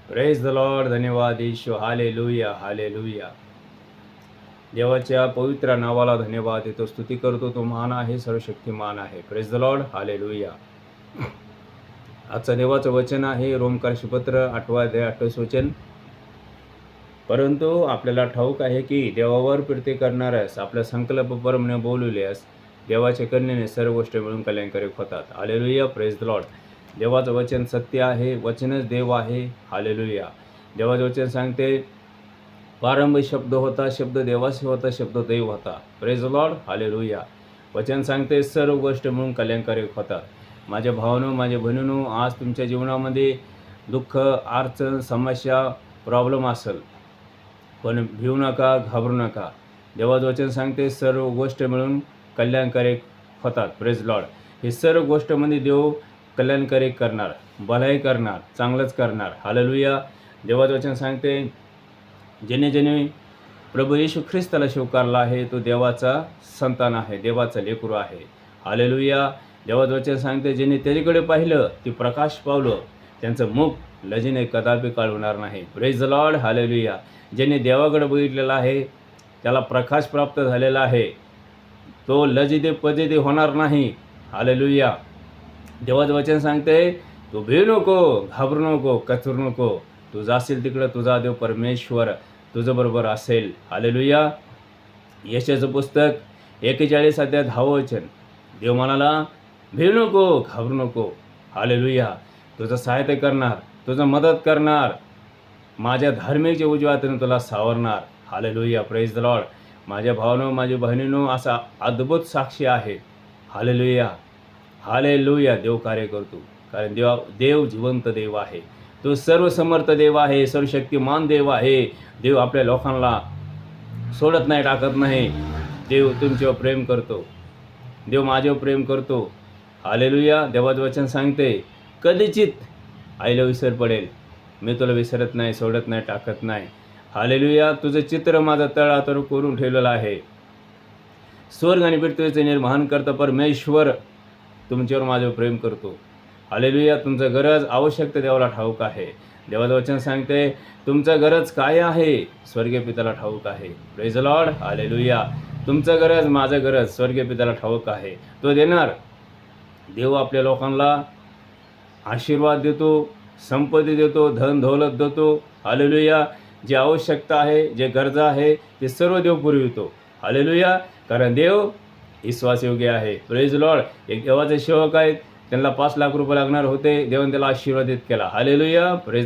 Praise the Lord. धन्यवाद ईशो. Hallelujah, hallelujah. देवाच्या पवित्र नावाला धन्यवाद देतो, स्तुती करतो. तो महान आहे, सर्वशक्तिमान आहे. Praise the Lord. हालेलुया. आजचं देवाचं वचन आहे रोमकार्शी पत्र 8 अध्याय 28 वचन. परंतु आपल्याला ठाऊक आहे की देवावर प्रीती करणाऱ्यास आपल्या संकल्पप्रमाणे बोलवल्यास देवाच्या कन्येने सर्व गोष्टी मिळून कल्याणकारक होतात. हालेलुया. Praise the Lord. देवाचं वचन सत्य आहे, वचनच देव आहे. हालेलुया. देवाचं वचन सांगते, प्रारंभी शब्द होता, शब्द देवाशी होता, शब्द दैव होता. Praise the Lord. हालेलुया. वचन सांगते सर्व गोष्टी मिळून कल्याणकारक होतात. माझ्या भावांनो, माझ्या बहिणींनो, आज तुमच्या जीवनामध्ये दुःख, अडचण, समस्या, प्रॉब्लेम असेल, पण भिवू नका, घाबरू नका. देवाचं वचन सांगते सर्व गोष्ट मिळून कल्याणकारक होतात. Praise Lord. हे सर्व गोष्टमध्ये देव कल्याणकारक करणार, भलाई करणार, चांगलंच करणार. हालेलुया. देवाचं वचन सांगते, ज्याने ज्याने प्रभू येशू ख्रिस्ताला स्वीकारला आहे तो देवाचा संतान आहे, देवाचा लेकरू आहे. हालेलुया. देवाचं वचन सांगते, ज्याने त्याच्याकडे पाहिलं ते प्रकाश पावलं, त्यांचं मुख लजीने कदापि काळवणार नाही. Praise the Lord. हालेलुया. ज्याने देवाकडे बघितलेला आहे त्याला प्रकाश प्राप्त झालेला आहे, तो लजिदे पजिदे होणार नाही. हालेलुया. देवाचं वचन सांगते, तू भिऊ नको, घाबरू नको, कचरू नको. तू जाशील तिकडं तुझा देव परमेश्वर तुझ्याबरोबर असेल. हालेलुया. यशाचं पुस्तक 41 अध्याय 10 वचन. देव म्हणाला, भिऊ नको, घाबरू नको. हालेलुया. तुझं सहायता करणार, तुझं मदत करणार, माझ्या धार्मिकच्या उजव्या हाताने तुला सावरणार. हालेलुया. Praise the Lord. माझ्या भावांनो, माझ्या बहिणींनो, असा अद्भुत साक्षी आहे. Hallelujah, hallelujah. देव कार्य करतो, कारण देव जिवंत देव आहे. तो सर्वसमर्थ देव आहे, सर्वशक्तिमान देव आहे. देव आपल्या लोकांना सोडत नाही, टाकत नाही. देव तुमच्यावर प्रेम करतो, देव माझ्यावर प्रेम करतो. हालेलुया. देवाचं वचन सांगते, कदाचित आईला विसर पडेल, मी तुला विसरत नाही, सोडत नाही, टाकत नाही. हालेलुया. तुझं चित्र माझा तळातर करून ठेवलेलं आहे. स्वर्ग आणि पृथ्वीचे निर्माण करता परमेश्वर तुमच्यावर माझ्यावर प्रेम करतो. हालेलुया. तुमचं गरज, आवश्यकता देवाला ठाऊक आहे. देवाचं वचन सांगते, तुमचं गरज काय आहे स्वर्गीय पित्याला ठाऊक आहे. Praise the Lord. हालेलुया. तुमचं गरज, माझं गरज स्वर्गीय पित्याला ठाऊक आहे. तो देणार. देव आपल्या लोकांना आशीर्वाद देतो, संपत्ती देतो, धन दौलत देतो. हालेलुया. जी आवश्यकता आहे, जे गरजा आहे, ते सर्व देव पुरवितो. हालेलुया. कारण देव विश्वासयोग्य आहे. Praise Lord. एक देवाचे सेवक आहेत, त्यांना 5 लाख रुपये लागणार होते, देवाने त्याला आशीर्वादित केला. हालेलुया. प्रेज